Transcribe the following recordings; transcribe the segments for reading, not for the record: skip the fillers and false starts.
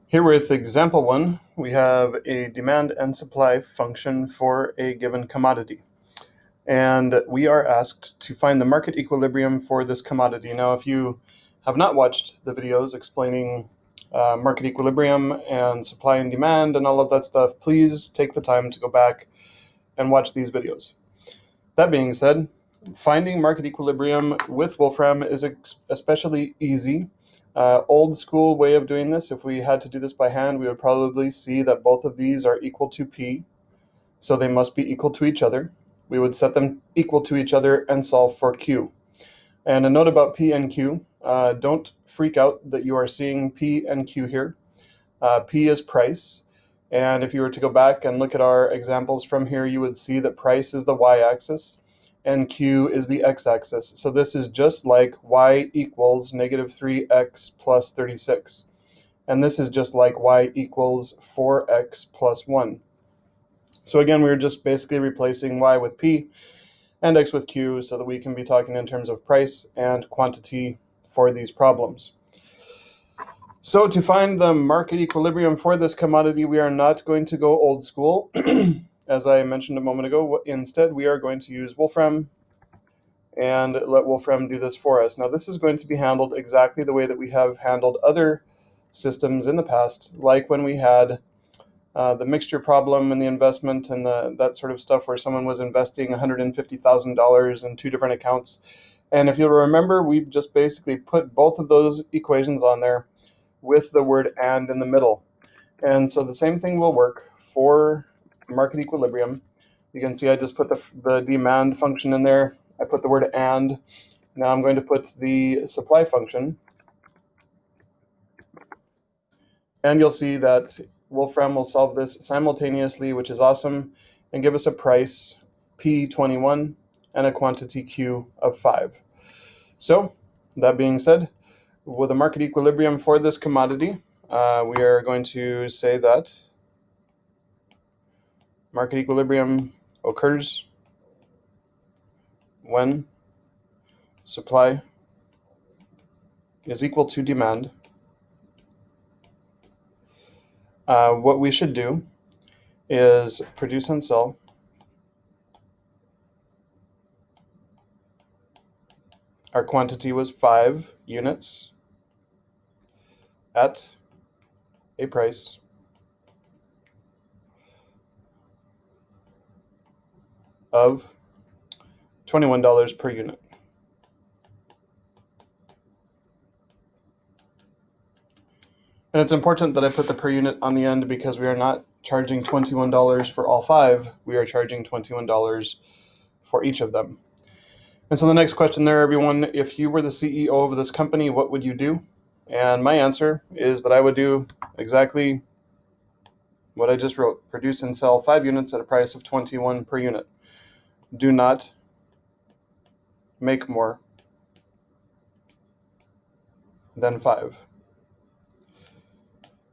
Here with example 1, we have a demand and supply function for a given commodity. And we are asked to find the market equilibrium for this commodity. Now, if you have not watched the videos explaining market equilibrium and supply and demand and all of that stuff, please take the time to go back and watch these videos. That being said, finding market equilibrium with Wolfram is especially easy. Old school way of doing this, if we had to do this by hand, we would probably see that both of these are equal to P, so they must be equal to each other. We would set them equal to each other and solve for Q. And a note about P and Q, don't freak out that you are seeing P and Q here. P is price, and if you were to go back and look at our examples from here, you would see that price is the y-axis and Q is the x-axis. So this is just like y equals negative 3x plus 36. And this is just like y equals 4x plus 1. So again, we're just basically replacing y with P and x with Q so that we can be talking in terms of price and quantity for these problems. So to find the market equilibrium for this commodity, we are not going to go old school. As I mentioned a moment ago, instead we are going to use Wolfram and let Wolfram do this for us. Now this is going to be handled exactly the way that we have handled other systems in the past, like when we had the mixture problem and the investment and that sort of stuff where someone was investing $150,000 in two different accounts. And if you'll remember, we just basically put both of those equations on there with the word and in the middle. And so the same thing will work for market equilibrium. You can see I just put the demand function in there. I put the word and. Now I'm going to put the supply function. And you'll see that Wolfram will solve this simultaneously, which is awesome, and give us a price, P21, and a quantity Q of 5. So, that being said, with a market equilibrium for this commodity, we are going to say that market equilibrium occurs when supply is equal to demand. What we should do is produce and sell our quantity was 5 units at a price of $21 per unit. And it's important that I put the per unit on the end because we are not charging $21 for all 5. We are charging $21 for each of them. And so the next question there, everyone, if you were the CEO of this company, what would you do? And my answer is that I would do exactly what I just wrote. Produce and sell 5 units at a price of $21 per unit. Do not make more than 5.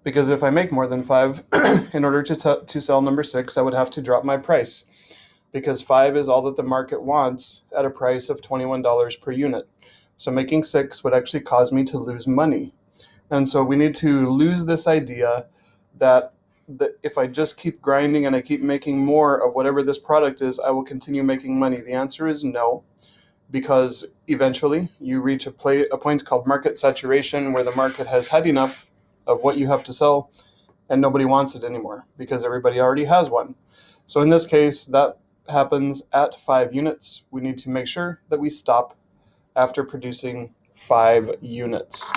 Because if I make more than 5, in order to sell number 6, I would have to drop my price. Because 5 is all that the market wants at a price of $21 per unit. So making 6 would actually cause me to lose money. And so we need to lose this idea that if I just keep grinding and I keep making more of whatever this product is, I will continue making money. The answer is no. Because eventually you reach a point called market saturation where the market has had enough of what you have to sell and nobody wants it anymore because everybody already has one. So in this case, that happens at 5 units. We need to make sure that we stop after producing 5 units.